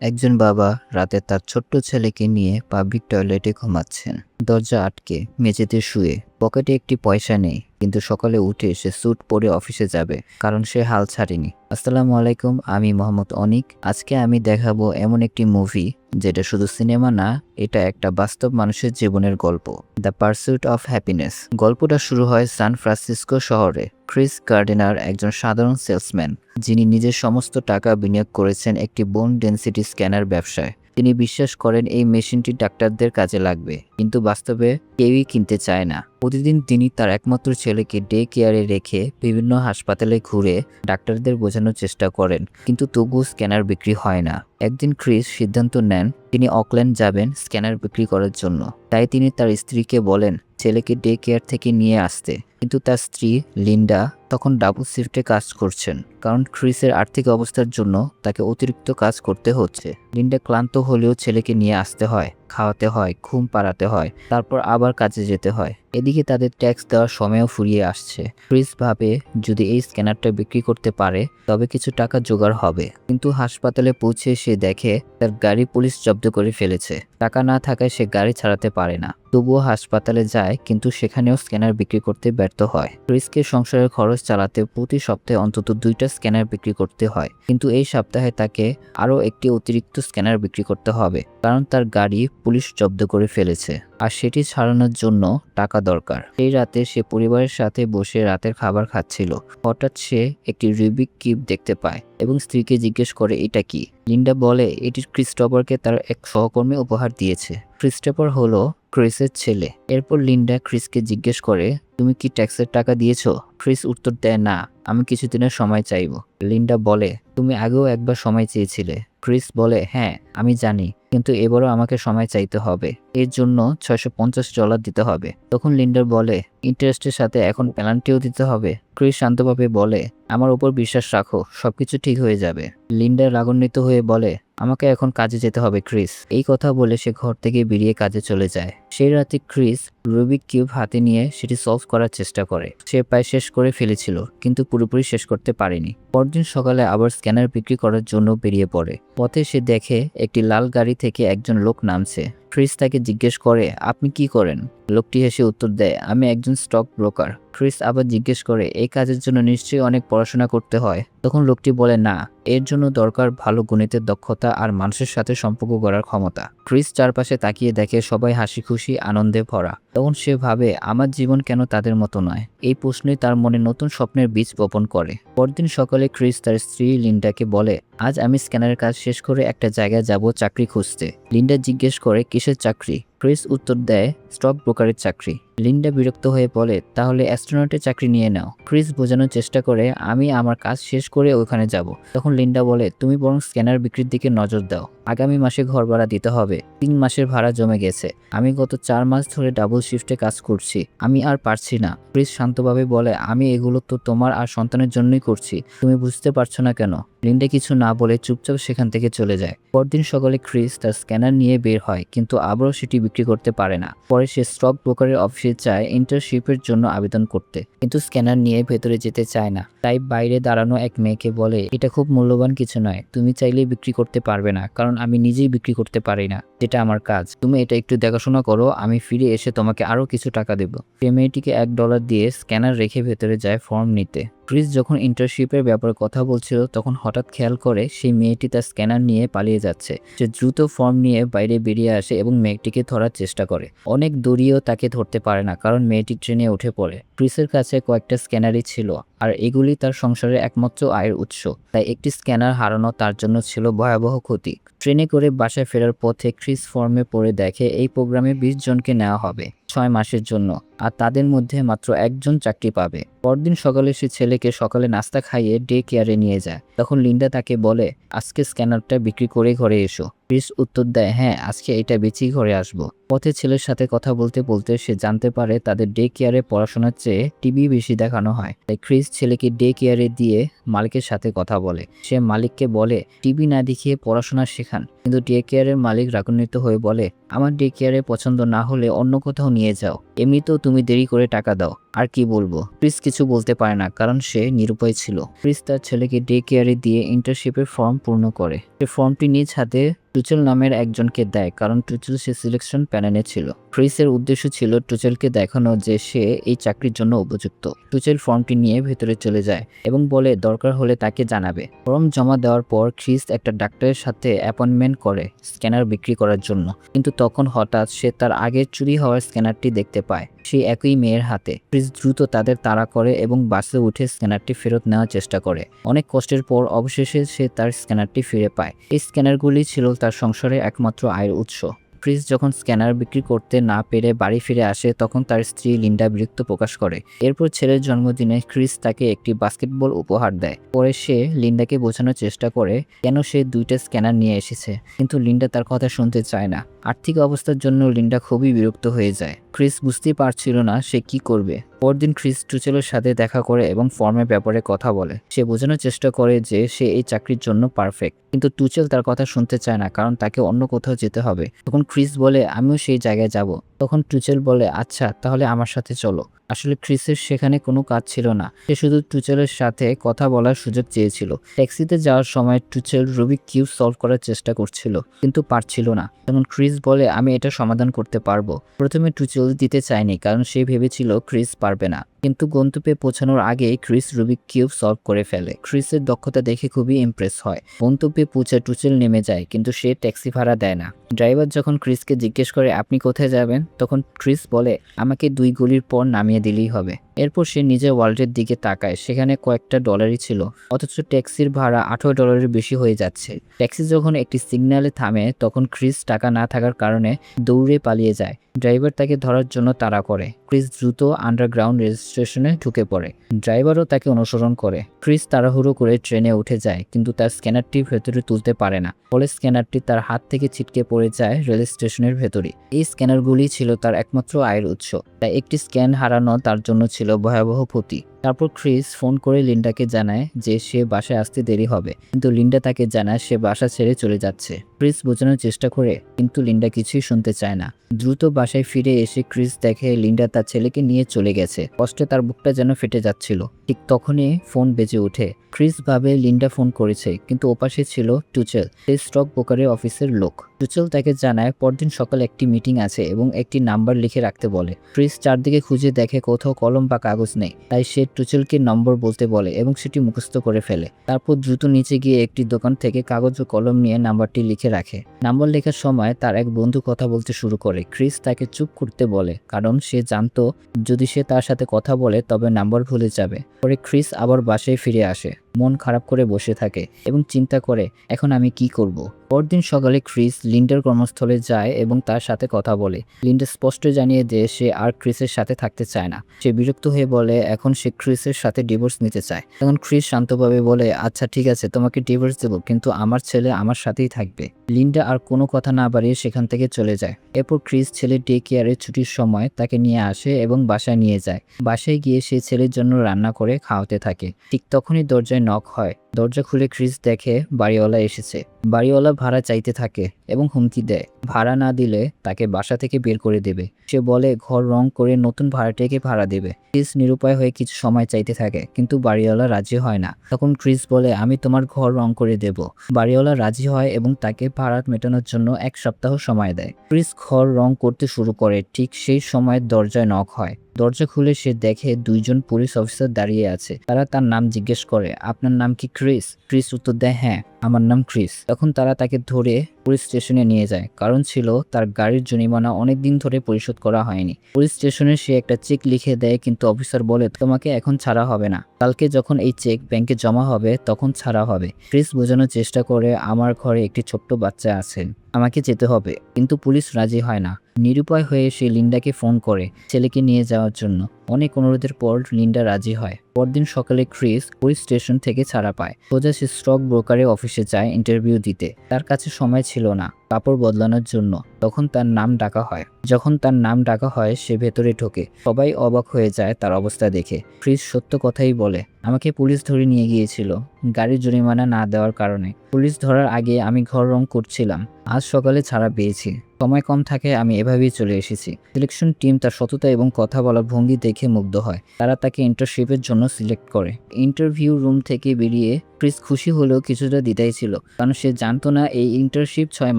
একজন বাবা রাতে তার ছোট্ট ছেলেকে নিয়ে পাবলিক টয়লেটে ঘুমাচ্ছেন। দরজা আটকে মেঝেতে শুয়ে, পকেটে একটি পয়সা নেই, কিন্তু সকালে উঠে সে স্যুট পরে অফিসে যাবে, কারণ সে হাল ছাড়েনি। আসসালামু আলাইকুম, আমি মোহাম্মদ অনিক। আজকে আমি দেখাবো এমন একটি মুভি যেটা শুধু সিনেমা না, এটা একটা বাস্তব মানুষের জীবনের গল্প, দ্য পারস্যুট অফ হ্যাপিনেস। গল্পটা শুরু হয় সান ফ্রান্সিসকো শহরে। ক্রিস গার্ডিনার একজন সাধারণ সেলসম্যান, যিনি নিজের সমস্ত টাকা বিনিয়োগ করেছেন একটি বোন ডেন্সিটি স্ক্যানার ব্যবসায়। তিনি বিশ্বাস করেন এই মেশিনটি ডাক্তারদের কাজে লাগবে, কিন্তু বাস্তবে কেউই কিনতে চায় না। প্রতিদিন তিনি তার একমাত্র ছেলেকে ডে কেয়ারে রেখে বিভিন্ন হাসপাতালে ঘুরে ডাক্তারদের বোঝানোর চেষ্টা করেন, কিন্তু তবুও স্ক্যানার বিক্রি হয় না। একদিন ক্রিস সিদ্ধান্ত নেন তিনি অকল্যান্ড যাবেন স্ক্যানার বিক্রি করার জন্য। তাই তিনি তার স্ত্রীকে বলেন ছেলেকে ডে কেয়ার থেকে নিয়ে আসতে, কিন্তু তার স্ত্রী লিন্ডা তখন ডাবল শিফটে কাজ করছেন, কারণ ক্রিসের আর্থিক অবস্থার জন্য তাকে অতিরিক্ত কাজ করতে হচ্ছে। লিন্ডা ক্লান্ত হলেও ছেলেকে নিয়ে আসতে হয়, খাওয়াতে হয়, ঘুম পাড়াতে হয়, তারপর আবার কাজে যেতে হয়। এদিকে তাদের ট্যাক্স দেওয়ার সময়ও ফুরিয়ে আসছে। ক্রিস ভাবে যদি এই স্ক্যানারটা বিক্রি করতে পারে তবে কিছু টাকা জোগাড় হবে, কিন্তু হাসপাতালে পৌঁছে সে দেখে তার গাড়ি পুলিশ জব্দ করে ফেলেছে। টাকা না থাকায় সে গাড়ি ছাড়াতে পারে না। তবুও হাসপাতালে যায়, কিন্তু সেখানেও স্ক্যানার বিক্রি করতে ব্যর্থ হয়। ক্রিসকে সংসারের খরচ চালাতে প্রতি সপ্তাহে অন্তত 2টা স্ক্যানার বিক্রি করতে হয়, কিন্তু এই সপ্তাহে তাকে আরও একটি অতিরিক্ত স্ক্যানার বিক্রি করতে হবে, কারণ তার গাড়ি পুলিশ জব্দ করে ফেলেছে আর সেটি ছাড়ানোর জন্য টাকা দরকার। সেই রাতে সে পরিবারের সাথে বসে রাতের খাবার খাচ্ছিল। হঠাৎ সে একটি রুবিক কিউব দেখতে পায় এবং স্ত্রীকে জিজ্ঞেস করে এটা কি। লিন্ডা বলে এটি ক্রিস্টোফারকে তার এক সহকর্মী উপহার দিয়েছে। ক্রিস্টোফার হলো ক্রিসের ছেলে। এরপর লিন্ডা ক্রিসকে জিজ্ঞেস করে তুমি কি ট্যাক্সের টাকা দিয়েছো? ক্রিস উত্তর দেয় না, আমি কিছুদিনের সময় চাইব। লিন্ডা বলে তুমি আগেও একবার সময় চেয়েছিলে। ক্রিস বলে হ্যাঁ আমি জানি, কিন্তু এবারও আমাকে সময় চাইতে হবে। এর জন্য $650 দিতে হবে। তখন লিন্ডার বলে ইন্টারেস্টের সাথে এখন পেনাল্টিও দিতে হবে। ক্রিস শান্তভাবে বলে আমার উপর বিশ্বাস রাখো, সবকিছু ঠিক হয়ে যাবে। লিন্ডা রাগান্বিত হয়ে বলে আমাকে এখন কাজে যেতে হবে ক্রিস। এই কথা বলে সে ঘর থেকে বেরিয়ে কাজে চলে যায়। সেই রাতে ক্রিস রুবিক কিউব হাতে নিয়ে সেটি সলভ করার চেষ্টা করে। সে প্রায় শেষ করে ফেলেছিল, কিন্তু পুরোপুরি শেষ করতে পারেনি। পরদিন সকালে আবার স্ক্যানার বিক্রি করার জন্য বেরিয়ে পড়ে। পথে সে দেখে একটি লাল গাড়ি থেকে একজন লোক নামছে। ক্রিস তাকে জিজ্ঞেস করে আপনি কি করেন? লোকটি হেসে উত্তর দেয় আমি একজন স্টক ব্রোকার। ক্রিস আবার জিজ্ঞেস করে এই কাজের জন্য নিশ্চয়ই অনেক পড়াশোনা করতে হয়। তখন লোকটি বলে না, এর জন্য দরকার ভালো গণিতের দক্ষতা আর মানুষের সাথে সম্পর্ক গড়ার ক্ষমতা। ক্রিস চারপাশে তাকিয়ে দেখে সবাই হাসি খুশি আনন্দে ভরা। তখন সে ভাবে আমার জীবন কেন তাদের মতো নয়। এই প্রশ্নই তার মনে নতুন স্বপ্নের বীজ বপন করে। পরদিন সকালে ক্রিস তার স্ত্রী লিন্ডাকে বলে আজ আমি স্ক্যানারের কাজ শেষ করে একটা জায়গায় যাব চাকরি খুঁজতে। লিন্ডা জিজ্ঞেস করে কিসের চাকরি? ক্রিস উত্তর দেয় স্টক ব্রোকারের চাকরি। লিন্ডা বিরক্ত হয়ে বলে তাহলে অ্যাস্ট্রোনটের চাকরি নিয়ে নাও। ক্রিস বোঝানোর চেষ্টা করে আমি আমার কাজ শেষ করে ওখানে যাব। তখন লিন্ডা বলে তুমি বরং স্ক্যানার বিক্রির দিকে নজর দাও। আগামী মাসে ঘর ভাড়া দিতে হবে। 3 মাসের ভাড়া জমে গেছে। আমি গত 4 মাস ধরে ডাবল শিফটে কাজ করছি, আমি আর পারছি না। ক্রিস শান্তভাবে বলে আমি এগুলো তো তোমার আর সন্তানের জন্যই করছি, তুমি বুঝতে পারছো না কেন? লিন্ডা কিছু না বলে চুপচাপ সেখান থেকে চলে যায়। পরদিন সকালে ক্রিস তার স্ক্যানার নিয়ে বের হয়, কিন্তু আবারও সেটি বিক্রি করতে পারে না। পরে সে স্টক ব্রোকারের অফিসে চায় ইন্টার্নশিপের জন্য আবেদন করতে, কিন্তু স্ক্যানার নিয়ে ভেতরে যেতে চায় না। তাই বাইরে দাঁড়ানো এক মেয়েকে বলে এটা খুব মূল্যবান কিছু নয়, তুমি চাইলেই বিক্রি করতে পারবে না, কারণ আমি নিজেই বিক্রি করতে পারি না, যেটা আমার কাজ। তুমি এটা একটু দেখাশোনা করো, আমি ফিরে এসে তোমাকে আরো কিছু টাকা দেব। সে মেয়েটিকে $1 দিয়ে স্ক্যানার রেখে ভেতরে যায় ফর্ম নিতে। ক্রিস যখন ইন্টার্নশিপের ব্যাপারে কথা বলছিল তখন হঠাৎ খেয়াল করে সেই মেয়েটি তার স্ক্যানার নিয়ে পালিয়ে যাচ্ছে। সে দ্রুত ফর্ম নিয়ে বাইরে বেরিয়ে আসে এবং মেয়েটিকে ধরার চেষ্টা করে। অনেক দূরিয়েও তাকে ধরতে পারে না, কারণ মেয়েটি ট্রেনে উঠে পড়ে। ক্রিসের কাছে কয়েকটা স্ক্যানারই ছিল, আর এগুলি তার সংসারের একমাত্র আয়ের উৎস। তাই একটি স্ক্যানার হারানো তার জন্য ছিল ভয়াবহ ক্ষতি। ট্রেনে করে বাসায় ফেরার পথে ক্রিস ফর্মে পড়ে দেখে এই প্রোগ্রামে 20 জনকে নেওয়া হবে 6 মাসের জন্য, আর তাদের মধ্যে মাত্র একজন চাকরি পাবে। পরদিন সকালে সে ছেলেকে সকালে নাস্তা খাইয়ে ডে কেয়ারে নিয়ে যায়। তখন লিন্ডা তাকে বলে আজকে স্ক্যানারটা বিক্রি করে ঘরে এসো। ক্রিস উত্তর দেয় হ্যাঁ, আজকে এটা বেচেই ঘরে আসবো। পথে ছেলের সাথে কথা বলতে বলতে সে জানতে পারে তাদের ডে কেয়ারে পড়াশোনার চেয়ে টিভি বেশি দেখানো হয়। তাই ক্রিস ছেলেকে ডে কেয়ারে দিয়ে মালিকের সাথে কথা বলে। সে মালিককে বলে টিভি না দেখিয়ে পড়াশোনা শেখান, কিন্তু ডে কেয়ারের মালিক রাগান্বিত হয়ে বলে আমার ডে কেয়ারে পছন্দ না হলে অন্য কোথাও নিয়ে যাও, এমনিতেও তুমি দেরি করে টাকা দাও। আর কি বলবো? ক্রিস কিছু বলতে পারে না, কারণ সে নিরুপায় ছিল। ক্রিস তার ছেলেকে ডে কেয়ারে দিয়ে ইন্টার্নশিপের ফর্ম পূর্ণ করে। সে ফর্মটি নিজ হাতে টুচেল নামের একজনকে দেয়, কারণ টুচেল সে সিলেকশন প্যানেলে ছিল। ক্রিসের উদ্দেশ্য ছিল টুচেলকে দেখানো যে সে এই চাকরির জন্য উপযুক্ত। টুচেল ফর্মটি নিয়ে ভেতরে চলে যায় এবং বলে দরকার হলে তাকে জানাবে। ফর্ম জমা দেওয়ার পর ক্রিস একটা ডাক্তারের সাথে অ্যাপয়েন্টমেন্ট করে স্ক্যানার বিক্রি করার জন্য, কিন্তু তখন হঠাৎ সে তার আগের চুরি হওয়ার স্ক্যানারটি দেখতে পায় সেই একই মেয়ের হাতে। ক্রিস দ্রুত তাদের তাড়া করে এবং বাসে উঠে স্ক্যানারটি ফেরত নেওয়ার চেষ্টা করে। অনেক কষ্টের পর অবশেষে সে তার স্ক্যানারটি ফিরে পায়। এই স্ক্যানারগুলি ছিল তার সংসারের একমাত্র আয়ের উৎস। ক্রিস যখন স্ক্যানার বিক্রি করতে না পেরে বাড়ি ফিরে আসে, তখন তার স্ত্রী লিন্ডা বিরক্ত প্রকাশ করে। এরপর ছেলের জন্মদিনে ক্রিস তাকে একটি বাস্কেটবল উপহার দেয়। পরে সে লিন্ডাকে বোঝানোর চেষ্টা করে কেন সে দুইটা স্ক্যানার নিয়ে এসেছে, কিন্তু লিন্ডা তার কথা শুনতে চায় না। আর্থিক অবস্থার জন্য লিন্ডা খুবই বিরক্ত হয়ে যায়। ক্রিস বুঝতেই পারছিল না সে কি করবে। পরদিন ক্রিস টুচেলের সাথে দেখা করে এবং ফর্মের ব্যাপারে কথা বলে। সে বোঝানোর চেষ্টা করে যে সে এই চাকরির জন্য পারফেক্ট, কিন্তু টুচেল তার কথা শুনতে চায় না, কারণ তাকে অন্য কোথাও যেতে হবে। তখন ক্রিস বলে আমিও সেই জায়গায় যাব। তখন টুচেল বলে আচ্ছা তাহলে আমার সাথে চলো। আসলে ক্রিসের সেখানে কোনো কাজ ছিল না, সে শুধু টুচেলের সাথে কথা বলার সুযোগ চেয়েছিল। ট্যাক্সিতে যাওয়ার সময় টুচেল রুবিক কিউব সলভ করার চেষ্টা করছিল, কিন্তু পারছিল না। তখন ক্রিস বলে আমি এটা সমাধান করতে পারবো। প্রথমে টুচেল দিতে চায়নি, কারণ সে ভেবেছিল ক্রিস পারবে না, কিন্তু গন্তব্যে পৌঁছানোর আগেই ক্রিস রুবিক কিউব সলভ করে ফেলে। ক্রিসের দক্ষতা দেখে খুবই ইমপ্রেস হয়। গন্তব্যে পৌঁছে টুচেল নেমে যায়, কিন্তু সে ট্যাক্সি ভাড়া দেয় না। ড্রাইভার যখন ক্রিসকে জিজ্ঞেস করে আপনি কোথায় যাবেন, তখন ক্রিস বলে আমাকে 2 গলির পর নামিয়ে দিলেই হবে। এরপর সে নিজের ওয়ালেটের দিকে তাকায়, সেখানে কয়েকটা ডলারই ছিল, অথচ ট্যাক্সির ভাড়া $18 বেশি হয়ে যাচ্ছে। ট্যাক্সি যখন একটি সিগন্যালে থামে, তখন ক্রিস টাকা না থাকার কারণে দৌড়ে পালিয়ে যায়। ড্রাইভার তাকে ধরার জন্য তাড়া করে। ক্রিস দ্রুত আন্ডারগ্রাউন্ড রেল স্টেশনে ঢুকে পড়ে। ড্রাইভারও তাকে অনুসরণ করে। ক্রিস তাড়াহুড়ো করে ট্রেনে উঠে যায়, কিন্তু তার স্ক্যানারটি ভেতরে তুলতে পারে না। ফলে স্ক্যানারটি তার হাত থেকে ছিটকে পড়ে যায় রেল স্টেশনের ভেতরে। এই স্ক্যানারগুলি ছিল তার একমাত্র আয়ের উৎস, তাই একটি স্ক্যান হারানো তার জন্য ছিল ভয়াবহ ক্ষতি। তারপর ক্রিস ফোন করে লিন্ডাকে জানায় যে সে বাসায় আসতে দেরি হবে, কিন্তু লিন্ডা তাকে জানায় সে বাসা ছেড়ে চলে যাচ্ছে। ক্রিস বোঝানোর চেষ্টা করে, কিন্তু লিন্ডা কিছুই শুনতে চায় না। দ্রুত বাসায় ফিরে এসে ক্রিস দেখে লিন্ডা তার ছেলেকে নিয়ে চলে গেছে। কষ্টে তার বুকটা যেন ফেটে যাচ্ছিল। ঠিক তখনই ফোন বেজে ওঠে। ক্রিস ভাবে লিন্ডা ফোন করেছে, কিন্তু ওপাশে ছিল টুচেল, সেই স্টক ব্রোকারের অফিসের লোক। টুচেল তাকে জানায় পরদিন সকালে একটি মিটিং আছে এবং একটি নাম্বার লিখে রাখতে বলে। ক্রিস চারদিকে খুঁজে দেখে কোথাও কলম বা কাগজ নেই, তাই সে টুচেলকে নম্বর বলতে বলে এবং সেটি মুখস্থ করে ফেলে। তারপর দ্রুত নিচে গিয়ে একটি দোকান থেকে কাগজ ও কলম নিয়ে নাম্বারটি লিখে রাখে। নাম্বার লেখার সময় তার এক বন্ধু কথা বলতে শুরু করে। ক্রিস তাকে চুপ করতে বলে, কারণ সে জানতো যদি সে তার সাথে কথা বলে তবে নাম্বার ভুলে যাবে। পরে ক্রিস আবার বাসায় ফিরে আসে, মন খারাপ করে বসে থাকে এবং চিন্তা করে এখন আমি কি করব। পরদিন সকালে ক্রিস লিন্ডার কর্মস্থলে যায় এবং তার সাথে কথা বলে। লিন্ডা স্পষ্ট জানিয়ে দেয় সে আর ক্রিসের সাথে থাকতে চায় না। সে বিরক্ত হয়ে বলে এখন সে ক্রিসের সাথে ডিভোর্স নিতে চায়। তখন ক্রিস শান্তভাবে বলে আচ্ছা ঠিক আছে, তোমাকে ডিভোর্স দেবো, কিন্তু আমার ছেলে আমার সাথেই থাকবে। লিন্ডা আর কোনো কথা না বাড়িয়ে সেখান থেকে চলে যায়। এরপর ক্রিস ছেলের ডে কেয়ারের ছুটির সময় তাকে নিয়ে আসে এবং বাসায় নিয়ে যায়। বাসায় গিয়ে সে ছেলের জন্য রান্না করে খাওয়াতে থাকে। ঠিক তখনই দরজায় নক হয়। দরজা খুলে ক্রিস দেখে বাড়িওয়ালা এসেছে। বাড়িওয়ালা ভাড়া চাইতে থাকে এবং হুমকি দেয় ভাড়া না দিলে তাকে বাসা থেকে বের করে দেবে। সে বলে ঘর রং করে নতুন ভাড়াটিয়াকে ভাড়া দেবে। ক্রিস নিরুপায় হয়ে কিছু সময় চাইতে থাকে, কিন্তু বাড়িওয়ালা রাজি হয় না। তখন ক্রিস বলে আমি তোমার ঘর রং করে দেব। বাড়িওয়ালা রাজি হয় এবং তাকে ভাড়া মেটানোর জন্য 1 সপ্তাহ সময় দেয়। ক্রিস ঘর রং করতে শুরু করে। ঠিক সেই সময় দরজায় নক হয়। দরজা খুলে সে দেখে 2 জন পুলিশ অফিসার দাঁড়িয়ে আছে। তারা তার নাম জিজ্ঞেস করে আপনার নাম কি ক্রিস? ক্রিস উত্তর দেয় হ্যাঁ আমার নাম ক্রিস। তখন তারা তাকে ধরে পুলিশ স্টেশনে নিয়ে যায়, কারণ ছিল তার গাড়ির জরিমানা অনেকদিন ধরে পরিশোধ করা হয়নি। পুলিশ স্টেশনে সে একটা চেক লিখে দেয়, কিন্তু অফিসার বলে তোমাকে এখন ছাড়া হবে না, কালকে যখন এই চেক ব্যাংকে জমা হবে তখন ছাড়া হবে। ক্রিস বোঝানোর চেষ্টা করে আমার ঘরে একটি ছোট্ট বাচ্চা আছে, আমাকে যেতে হবে, কিন্তু পুলিশ রাজি হয় না। নিরুপায় হয়ে সে লিন্ডাকে ফোন করে ছেলেকে নিয়ে যাওয়ার জন্য। অনেক অনুরোধের পর লিন্ডা রাজি হয়। পরদিন সকালে ক্রিস পুলিশ স্টেশন থেকে ছাড়া পায়। সোজা সে স্টক ব্রোকারের অফিসে যায় ইন্টারভিউ দিতে। তার কাছে সময় ছিল না, কাপড় বদলানোর জন্য। তখন তার নাম ডাকা হয়। যখন তার নাম ডাকা হয় সে ভেতরে ঢোকে। সবাই অবাক হয়ে যায় তার অবস্থা দেখে। ক্রিস সত্য কথাই বলে, আমাকে পুলিশ ধরে নিয়ে গিয়েছিল গাড়ির জরিমানা না দেওয়ার কারণে। পুলিশ ধরার আগে আমি ঘর রং করছিলাম। আজ সকালে ছাড়া পেয়েছি। সময় কম থাকে আমি এভাবেই চলে এসেছি। সিলেকশন টিম তার সততা এবং কথা বলার ভঙ্গি দেখে মুগ্ধ হয়। তারা তাকে ইন্টার্নশিপের জন্য সিলেক্ট করে। ইন্টারভিউ রুম থেকে বেরিয়ে ক্রিস খুশি হলেও কিছুটা দ্বিধায় ছিল, কারণ সে জানতো না এই ইন্টার্নশিপ 6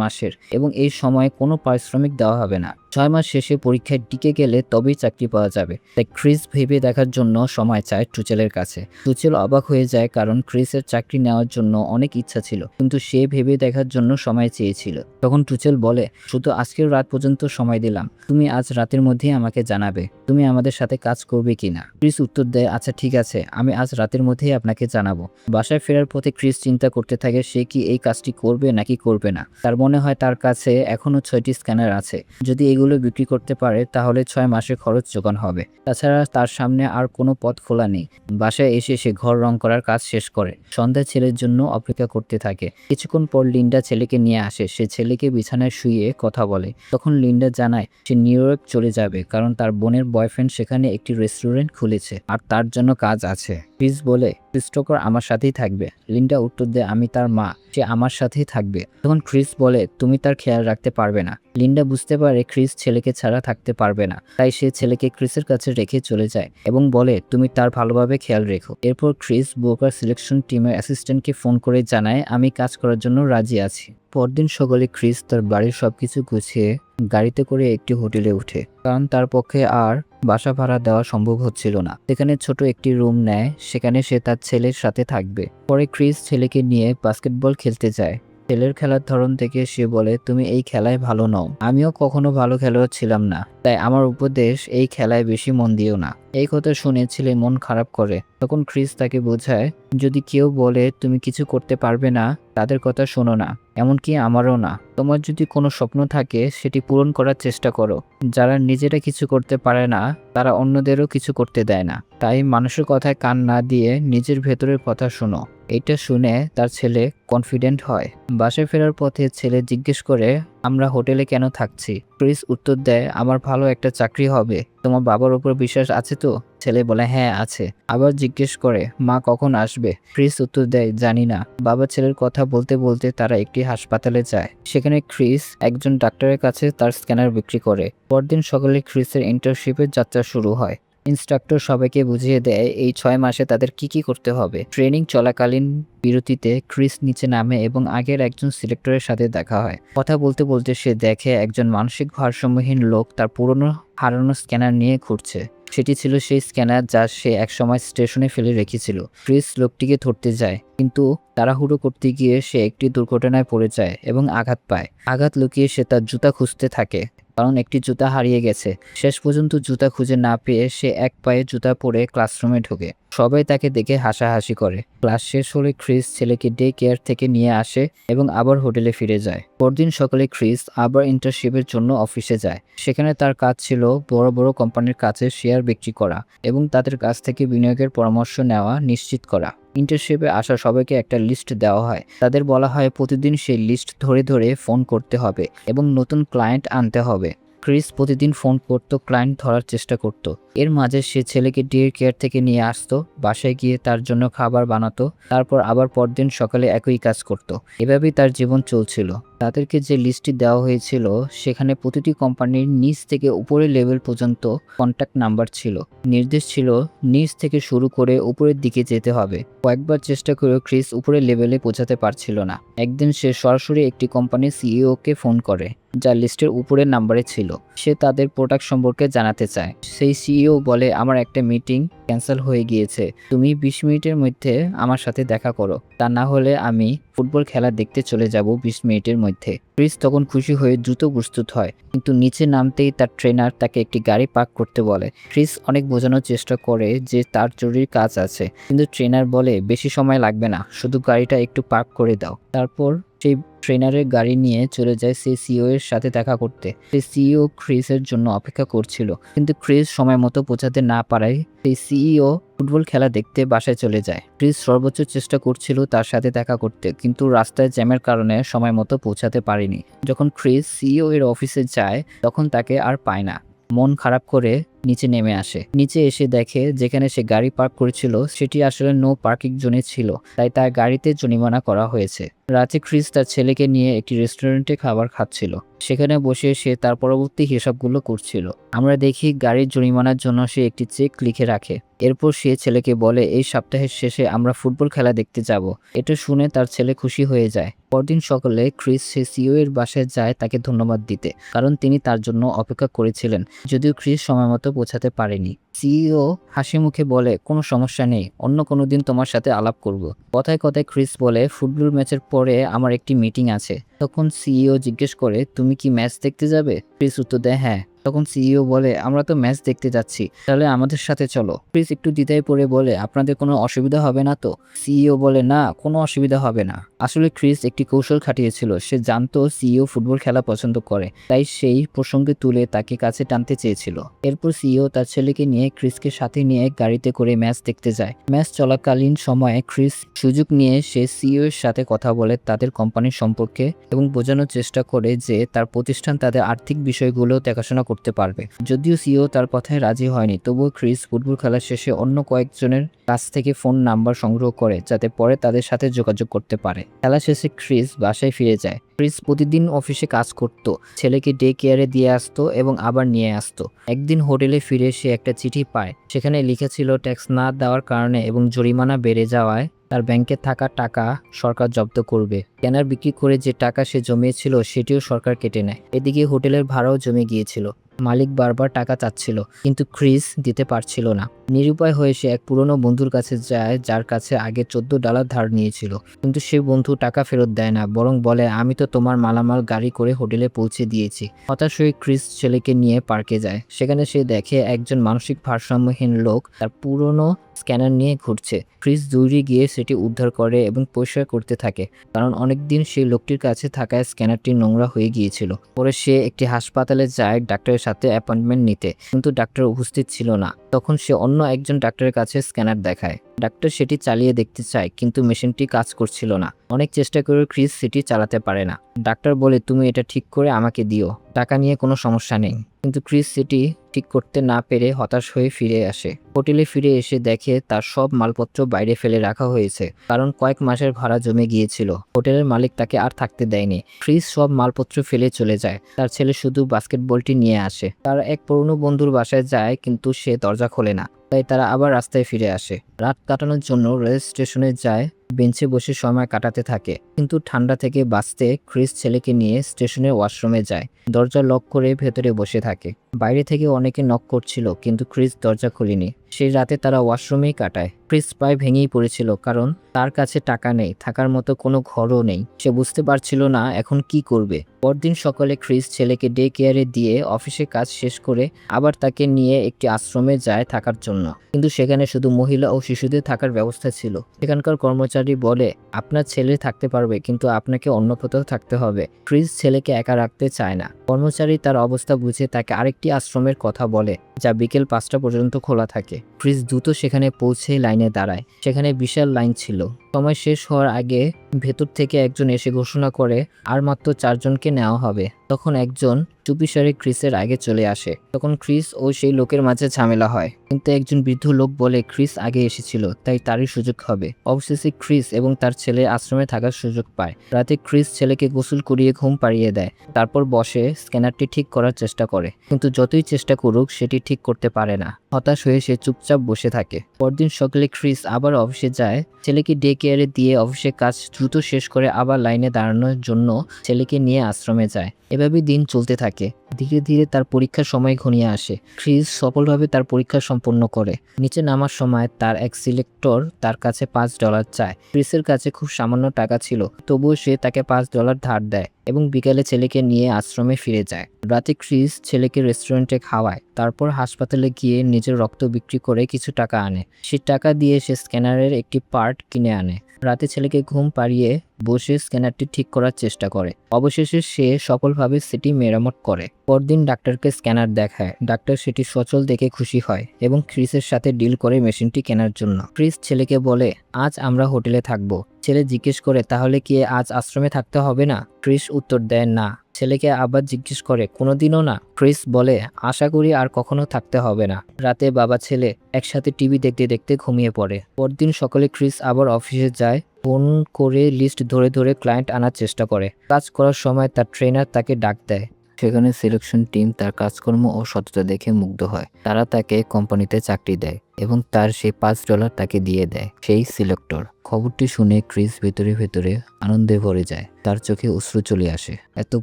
মাসের এবং এই সময় কোনো পারিশ্রমিক দেওয়া হবে না। 6 মাস শেষে পরীক্ষায় টিকে গেলে তবেই চাকরি পাওয়া যাবে। তাই ক্রিস ভেবে দেখার জন্য সময় চায় টুচেলের কাছে। টুচেল অবাক হয়ে যায়, কারণ ক্রিসের চাকরি নেওয়ার জন্য অনেক ইচ্ছা ছিল, কিন্তু সে ভেবে দেখার জন্য সময় চেয়েছিল। তখন টুচেল বলে, শুধু আজকের রাত পর্যন্ত সময় দিলাম, তুমি আজ রাতের মধ্যেই আমাকে জানাবে তুমি আমাদের সাথে কাজ করবে কিনা। ক্রিস উত্তর দেয়, আচ্ছা ঠিক আছে, আমি আজ রাতের মধ্যেই আপনাকে জানাবো। বাসায় ফেরার পথে ক্রিস চিন্তা করতে থাকে সে কি এই কাজটি করবে নাকি করবে না। তার মনে হয় তার কাছে এখনো 6টি স্ক্যানার আছে। যদি এগুলো বিক্রি করতে পারে তাহলে 6 মাসের খরচ জোগান হবে। তাছাড়া তার সামনে আর কোনো পথ খোলা নেই। বাসায় এসে সে ঘর রং করার কাজ শেষ করে সন্ধ্যায় ছেলের জন্য অপেক্ষা করতে থাকে। কিছুক্ষণ পর লিন্ডা ছেলেকে নিয়ে আসে। সে ছেলেকে বিছানায় শুইয়ে কথা বলে। তখন লিন্ডা জানায় সে নিউ ইয়র্ক চলে যাবে, কারণ তার বোনের বয়ফ্রেন্ড সেখানে একটি রেস্টুরেন্ট খুলেছে আর তার জন্য কাজ আছে। ক্রিস বলে, ক্রিস্টোফার আমার সাথেই থাকবে। লিন্ডা উত্তর দেয়, আমি তার মা, সে আমার সাথেই থাকবে। তখন ক্রিস বলে, তুমি তার খেয়াল রাখতে পারবে না। লিন্ডা বুঝতে পারে ক্রিস ছেলেকে ছাড়া থাকতে পারবে না, তাই সে ছেলেকে ক্রিসের কাছে রেখে চলে যায় এবং বলে, তুমি তার ভালোভাবে খেয়াল রেখো। এরপর ক্রিস ব্রোকার সিলেকশন টিমের অ্যাসিস্ট্যান্টকে ফোন করে জানায়, আমি কাজ করার জন্য রাজি আছি। পরদিন সকালে ক্রিস তার বাড়ির সবকিছু গুছিয়ে গাড়িতে করে একটি হোটেলে উঠে, কারণ তার পক্ষে আর বাসা ভাড়া দেওয়া সম্ভব হচ্ছিল না। সেখানে ছোট একটি রুম নেয়, সেখানে সে তার ছেলের সাথে থাকবে। পরে ক্রিস ছেলেকে নিয়ে বাস্কেটবল খেলতে যায়। ছেলের খেলার ধরন থেকে সে বলে, তুমি এই খেলায় ভালো নও, আমিও কখনো ভালো খেলোয়াড় ছিলাম না, তাই আমার উপদেশ এই খেলায় বেশি মন দিও না। এই কথা শুনে ছেলে মন খারাপ করে। তখন ক্রিস তাকে বোঝায়, যদি কেউ বলে তুমি কিছু করতে পারবে না, তাদের কথা শোনো না, এমনকি আমারও না। তোমার যদি কোনো স্বপ্ন থাকে সেটি পূরণ করার চেষ্টা করো। যারা নিজেরা কিছু করতে পারে না তারা অন্যদেরও কিছু করতে দেয় না। তাই মানুষের কথায় কান না দিয়ে নিজের ভেতরের কথা শোনো। এটা শুনে তার ছেলে কনফিডেন্ট হয়। বাসায় ফেরার পথে ছেলে জিজ্ঞেস করে, আমরা হোটেলে কেন থাকছি? ক্রিস উত্তর দেয়, আমার ভালো একটা চাকরি হবে। তোমার বাবার উপর বিশ্বাস আছে তো? ছেলে বলে, হ্যাঁ আছে। আবার জিজ্ঞেস করে, মা কখন আসবে? ক্রিস উত্তর দেয়, জানি না। বাবা ছেলের কথা বলতে বলতে তারা একটি হাসপাতালে যায়। সেখানে ক্রিস একজন ডাক্তারের কাছে তার স্ক্যানার বিক্রি করে। পরদিন সকালে ক্রিসের ইন্টার্নশিপের যাত্রা শুরু হয়। ইন্সট্রাক্টর সবাইকে বুঝিয়ে দেয় এই 6 মাসে তাদের কি করতে হবে। ট্রেনিং চলাকালীন বিরতিতে ক্রিস নিচে নামে এবং আগের একজন সিলেক্টরের সাথে দেখা হয়। কথা বলতে বলতে সে দেখে একজন মানসিক ভারসাম্যহীন লোক তার পুরনো হারানো স্ক্যানার নিয়ে ঘুরছে। সেটি ছিল সেই স্ক্যানার যা সে একসময় স্টেশনে ফেলে রেখেছিল। ক্রিস লোকটিকে ধরতে যায়, কিন্তু তাড়াহুড়ো করতে গিয়ে সে একটি দুর্ঘটনায় পড়ে যায় এবং আঘাত পায়। আঘাত লুকিয়ে সে তার জুতা খুঁজতে থাকে, কারণ একটি জুতা হারিয়ে গেছে। শেষ পর্যন্ত জুতা খুঁজে না পেয়ে সে এক পায়ে জুতা পরে ক্লাসরুমে ঢোকে। সবাই তাকে দেখে হাসাহাসি করে। ক্লাস শেষ হলে ক্রিস ছেলেকে ডে কেয়ার থেকে নিয়ে আসে এবং আবার হোটেলে ফিরে যায়। পরদিন সকালে ক্রিস আবার ইন্টার্নশিপের জন্য অফিসে যায়। সেখানে তার কাজ ছিল বড় বড় কোম্পানির কাছে শেয়ার বিক্রি করা এবং তাদের কাছ থেকে বিনিয়োগের পরামর্শ নেওয়া নিশ্চিত করা। ইন্টার্নশিপে আসা সবাইকে একটা লিস্ট দেওয়া হয়। তাদের বলা হয় প্রতিদিন সেই লিস্ট ধরে ধরে ফোন করতে হবে এবং নতুন ক্লায়েন্ট আনতে হবে। ক্রিস প্রতিদিন ফোন করত, ক্লায়েন্ট ধরার চেষ্টা করত। এর মাঝে সে ছেলেকে ডে কেয়ার থেকে নিয়ে আসতো, বাসায় গিয়ে তার জন্য খাবার বানাতো, তারপর আবার পরদিন সকালে একই কাজ করত। এভাবেই তার জীবন চলছিল। তাদেরকে যে লিস্টটি দেওয়া হয়েছিল সেখানে প্রতিটি কোম্পানির নিচ থেকে উপরের লেভেল পর্যন্ত কন্ট্যাক্ট নাম্বার ছিল। নির্দেশ ছিল নিচ থেকে শুরু করে উপরের দিকে যেতে হবে। কয়েকবার চেষ্টা করেও ক্রিস উপরের লেভেলে পৌঁছাতে পারছিল না। একদিন সে সরাসরি একটি কোম্পানির সিইওকে ফোন করে, যা লিস্টের উপরের নাম্বারে ছিল। সে তাদের প্রোডাক্ট সম্পর্কে জানাতে চায়। সেই সিইও বলে, আমার একটা মিটিং ক্যান্সেল হয়ে গিয়েছে, তুমি 20 মিনিটের মধ্যে আমার সাথে দেখা করো, তা না হলে আমি ফুটবল খেলা দেখতে চলে যাব 20 মিনিটের মধ্যে। ক্রিস তখন খুশি হয়ে দ্রুত প্রস্তুত হয়, কিন্তু নিচে নামতেই তার ট্রেনার তাকে একটি গাড়ি পার্ক করতে বলে। ক্রিস অনেক বোঝানোর চেষ্টা করে যে তার জরুরি কাজ আছে, কিন্তু ট্রেনার বলে বেশি সময় লাগবে না, শুধু গাড়িটা একটু পার্ক করে দাও। তারপর সেই ট্রেনারের গাড়ি নিয়ে চলে যায় সেই সিইও এর সাথে দেখা করতে। সেই সিইও ক্রিসের জন্য অপেক্ষা করছিল, কিন্তু ক্রিস সময় মতো পৌঁছাতে না পারায় সেই সিইও ফুটবল খেলা দেখতে বাসায় চলে যায়। ক্রিস সর্বোচ্চ চেষ্টা করছিল তার সাথে দেখা করতে, কিন্তু রাস্তায় জ্যামের কারণে সময় মতো পৌঁছাতে পারেনি। যখন ক্রিস সিইও এর অফিসে যায় তখন তাকে আর পায় না। মন খারাপ করে নিচে নেমে আসে। নিচে এসে দেখে যেখানে সে গাড়ি পার্ক করেছিল সেটি আসলে নো পার্কিং জোনে ছিল, তাই তার গাড়িতে জরিমানা করা হয়েছে। রাতে ক্রিস তার ছেলেকে নিয়ে একটি রেস্টুরেন্টে খাবার খাচ্ছিল। সেখানে বসে সে তার পরবর্তী হিসাবগুলো করছিল। আমরা দেখি গাড়ির জরিমানার জন্য সে একটি চেক লিখে রাখে। এরপর সে ছেলেকে বলে এই সপ্তাহের শেষে আমরা ফুটবল খেলা দেখতে যাব। এটা শুনে তার ছেলে খুশি হয়ে যায়। পরদিন সকালে ক্রিস সে সিইও এর বাসায় যায় তাকে ধন্যবাদ দিতে, কারণ তিনি তার জন্য অপেক্ষা করেছিলেন, যদিও ক্রিস সময় মতো পৌঁছাতে পারেনি। সিইও হাসি মুখে বলে কোনো সমস্যা নেই, অন্য কোনো দিন তোমার সাথে আলাপ করব। কথায় কথায় ক্রিস বলে ফুটবল ম্যাচের পরে আমার একটি মিটিং আছে। তখন সিইও জিজ্ঞেস করে তুমি কি ম্যাচ দেখতে যাবে? ক্রিস উত্তর দেয় হ্যাঁ। তখন সিইও বলে আমরা তো ম্যাচ দেখতে যাচ্ছি, তাহলে আমাদের সাথে চলো। ক্রিস একটু দ্বিধায় পড়ে বলে আপনাদের কোনো অসুবিধা হবে না তো? সিইও বলে না, কোনো অসুবিধা হবে না। আসলে ক্রিস একটি কৌশল খাটিয়েছিল। সে জানতো সিইও ফুটবল খেলা পছন্দ করে, তাই সেই প্রসঙ্গে তুলে তাকে কাছে টানতে চেয়েছিল। এরপর সিইও তার ছেলেকে নিয়ে ক্রিসকে সাথে নিয়ে গাড়িতে করে ম্যাচ দেখতে যায়। ম্যাচ চলাকালীন সময়ে ক্রিস সুযোগ নিয়ে সে সিইও এর সাথে কথা বলে তাদের কোম্পানির সম্পর্কে এবং বোঝানোর চেষ্টা করে যে তার প্রতিষ্ঠান তাদের আর্থিক বিষয়গুলো দেখাশোনা করতে পারবে। যদিও সিইও তার কথায় রাজি হয়নি, তবুও ক্রিস ফুটবল খেলা শেষে অন্য কয়েকজনের কাছ থেকে ফোন নাম্বার সংগ্রহ করে যাতে পরে তাদের সাথে যোগাযোগ করতে পারে। খেলা শেষে ক্রিস বাসায় ফিরে যায়। ক্রিস প্রতিদিন অফিসে কাজ করত, ছেলেকে ডে কেয়ারে দিয়ে আসতো এবং আবার নিয়ে আসতো। একদিন হোটেলে ফিরে সে একটা চিঠি পায়। সেখানে লিখা ছিল ট্যাক্স না দেওয়ার কারণে এবং জরিমানা বেড়ে যাওয়ায় তার ব্যাংকে থাকা টাকা সরকার জব্দ করবে। স্ক্যানার বিক্রি করে যে টাকা সে জমিয়েছিল সেটিও সরকার কেটে নেয়। এদিকে হোটেলের ভাড়াও জমে গিয়েছিল। মালিক বারবার টাকা চাচ্ছিল, কিন্তু ক্রিস দিতে পারছিল না। নিরুপায় হয়ে সে এক পুরনো বন্ধুর কাছে যায় যার কাছে আগে $14 ধার নিয়েছিল, কিন্তু সে বন্ধু টাকা ফেরত দেয় না, বরং বলে আমি তো তোমার মালামাল গাড়ি করে হোটেলে পৌঁছে দিয়েছি। হতাশ হয়ে ক্রিস ছেলেকে নিয়ে পার্কে যায়। সেখানে সে দেখে একজন মানসিক ভারসাম্যহীন লোক তার পুরনো স্ক্যানার নিয়ে ঘুরছে। ক্রিস দৌড়ে গিয়ে সেটি উদ্ধার করে এবং পরিষ্কার করতে থাকে, কারণ অনেকদিন সেই লোকটির কাছে থাকা স্ক্যানারটি নোংরা হয়ে গিয়েছিল। পরে সে একটি হাসপাতালে যায় ডাক্তারের সাথে অ্যাপয়েন্টমেন্ট নিতে, কিন্তু ডাক্তার উপস্থিত ছিল না। তখন সে অন্য একজন ডাক্তারের কাছে স্ক্যানার দেখায়। ডাক্তার সেটি চালিয়ে দেখতে চায়, কিন্তু মেশিনটি কাজ করছিল না। অনেক চেষ্টা করে ক্রিস সেটি চালাতে পারে না। ডাক্তার বলে তুমি এটা ঠিক করে আমাকে দিও, টাকা নিয়ে কোনো সমস্যা নেই। কিন্তু ক্রিস সেটি ঠিক করতে না পেরে হতাশ হয়ে ফিরে আসে। হোটেলে ফিরে এসে দেখে তার সব মালপত্র বাইরে ফেলে রাখা হয়েছে, কারণ কয়েক মাসের ভাড়া জমে গিয়েছিল। হোটেলের মালিক তাকে আর থাকতে দেয়নি। ক্রিস সব মালপত্র ফেলে চলে যায়। তার ছেলে শুধু বাস্কেটবলটি নিয়ে আসে। তার এক পুরনো বন্ধুর বাসায় যায়, কিন্তু সে দরজা খোলে না, তাই তারা আবার রাস্তায় ফিরে আসে। রাত কাটানোর জন্য রেল স্টেশনে যায়, বেঞ্চে বসে সময় কাটাতে থাকে। কিন্তু ঠান্ডা থেকে বাঁচতে ক্রিস ছেলেকে নিয়ে স্টেশনের ওয়াশরুমে যায়। দরজা লক করে ভেতরে বসে থাকে। বাইরে থেকে অনেকে নক করছিল, কিন্তু ক্রিস দরজা খুলেনি। সেই রাতে তারা ওয়াশরুমেই কাটায়। ক্রিস প্রায় ভেঙেই পড়েছিল, কারণ তার কাছে টাকা নেই, থাকার মতো কোনো ঘরও নেই। সে বুঝতে পারছিল না এখন কি করবে। পরদিন সকালে ক্রিস ছেলেকে ডে কেয়ারে দিয়ে অফিসে কাজ শেষ করে আবার তাকে নিয়ে একটি আশ্রমে যায় থাকার জন্য, কিন্তু সেখানে শুধু মহিলা ও শিশুদের থাকার ব্যবস্থা ছিল। সেখানকার কর্মচারী বলে আপনার ছেলে থাকতে পারবে, কিন্তু আপনাকে অন্য কোথাও থাকতে হবে। ক্রিস ছেলেকে একা রাখতে চায় না। কর্মচারী তার অবস্থা বুঝে তাকে আরেকটি আশ্রমের কথা বলে, যা বিকেল 5টা পর্যন্ত খোলা থাকে। ক্রিস দ্রুত সেখানে পৌঁছে লাইনে দাঁড়ায়। সেখানে বিশাল লাইন ছিল। সময় শেষ হওয়ার আগে ভেতর থেকে একজন এসে ঘোষণা করে আর মাত্র 4 জনকে নেওয়া হবে। তখন একজন চুপিসারে ক্রিসের আগে চলে আসে। তখন ক্রিস ও সেই লোকের মাঝে ঝামেলা হয়, কিন্তু একজন বৃদ্ধ লোক বলে ক্রিস আগে এসেছিল, তাই তারই সুযোগ হবে। অবশেষে ক্রিস এবং তার ছেলে আশ্রমে থাকার সুযোগ পায়। রাতে ক্রিস ছেলেকে গোসল করিয়ে ঘুম পাড়িয়ে দেয়, তারপর বসে স্ক্যানারটি ঠিক করার চেষ্টা করে, কিন্তু যতই চেষ্টা করুক সেটি ঠিক করতে পারে না। হতাশ হয়ে সে চুপচাপ বসে থাকে। পরদিন সকালে ক্রিস আবার অফিসে যায়। ছেলেকে ডে কেয়ারে দিয়ে অফিসে কাজ দ্রুত শেষ করে আবার লাইনে দাঁড়ানোর জন্য ছেলেকে নিয়ে আশ্রমে যায়। এভাবেই দিন চলতে থাকে। ধীরে ধীরে তার পরীক্ষার সময় ঘনিয়ে আসে। ক্রিস সফলভাবে তার পরীক্ষা সম্পন্ন করে। নিচে নামার সময় তার এক সিলেক্টর তার কাছে $5 চায়। ক্রিসের কাছে খুব সামান্য টাকা ছিল, তবুও সে তাকে $5 ধার দেয় এবং বিকালে ছেলেকে নিয়ে আশ্রমে ফিরে যায়। রাতে ক্রিস ছেলেকে রেস্টুরেন্টে খাওয়ায়, তারপর হাসপাতালে গিয়ে নিজের রক্ত বিক্রি করে কিছু টাকা আনে। সে টাকা দিয়ে সে স্ক্যানারের একটি পার্ট কিনে আনে। রাতে ছেলেকে ঘুম পাড়িয়ে বসে স্ক্যানারটি ঠিক করার চেষ্টা করে। অবশেষে সে সফলভাবে সেটি মেরামত করে। পরদিন ডাক্তারকে স্ক্যানার দেখায়। ডাক্তার সেটি সচল দেখে খুশি হয় এবং ক্রিসের সাথে ডিল করে মেশিনটি কেনার জন্য। ক্রিস ছেলেকে বলে, আজ আমরা হোটেলে থাকবো। ছেলে জিজ্ঞেস করে, তাহলে কি আজ আশ্রমে থাকতে হবে না? ক্রিস উত্তর দেয়, না। ছেলেকে আবার জিজ্ঞেস করে, কোনোদিনও না? ক্রিস বলে, আশা করি আর কখনো থাকতে হবে না। রাতে বাবা ছেলে একসাথে টিভি দেখতে দেখতে ঘুমিয়ে পড়ে। পরদিন সকালে ক্রিস আবার অফিসে যায়। ফোন করে লিস্ট ধরে ধরে ক্লায়েন্ট আনার চেষ্টা করে। কাজ করার সময় তার ট্রেনার তাকে ডাক দেয়। সেখানে সিলেকশন টিম তার কাজকর্ম ও সততা দেখে মুগ্ধ হয়। তারা তাকে কোম্পানিতে চাকরি দেয় এবং তার সেই $5 তাকে দিয়ে দেয়। সেই সিলেক্টর। খবরটি শুনে ক্রিস ভেতরে ভেতরে আনন্দে ভরে যায়। তার চোখে অশ্রু চলে আসে। এত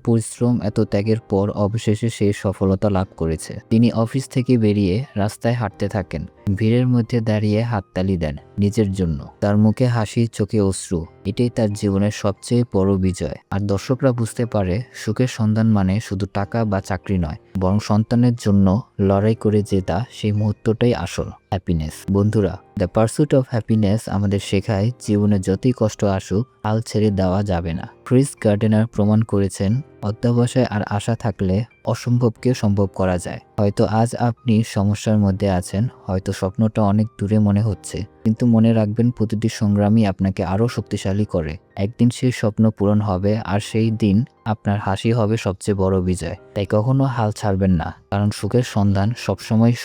পরিশ্রম, এত ত্যাগের পর অবশেষে সে সফলতা লাভ করেছে। তিনি অফিস থেকে বেরিয়ে রাস্তায় হাঁটতে থাকেন। ভিড়ের মধ্যে দাঁড়িয়ে হাততালি দেন নিজের জন্য। তার মুখে হাসি, চোখে অশ্রু। এটাই তার জীবনের সবচেয়ে বড় বিজয়। আর দর্শকরা বুঝতে পারে সুখের সন্ধান মানে শুধু টাকা বা চাকরি নয়, বরং সন্তানের জন্য লড়াই করে জেতা সেই মুহূর্তটাই আসল হ্যাপিনেস। বন্ধুরা, দ্য পার্সুট অফ হ্যাপিনেস আমাদের শেখায় জীবনে যতই কষ্ট আসুক হাল ছেড়ে দেওয়া যাবে না। ক্রিস গার্ডেনার প্রমাণ করেছেন অধ্যবসায় আর আশা থাকলে অসম্ভবকে সম্ভব করা যায়। হয়তো আজ আপনি সমস্যার মধ্যে আছেন, হয়তো স্বপ্নটা অনেক দূরে মনে হচ্ছে, কিন্তু মনে রাখবেন প্রতিটি সংগ্রামই আপনাকে আরো শক্তিশালী করে। একদিন সেই স্বপ্ন পূরণ হবে আর সেই দিন আপনার হাসি হবে সবচেয়ে বড় বিজয়। তাই কখনো হাল ছাড়বেন না, কারণ সুখের সন্ধান সবসময়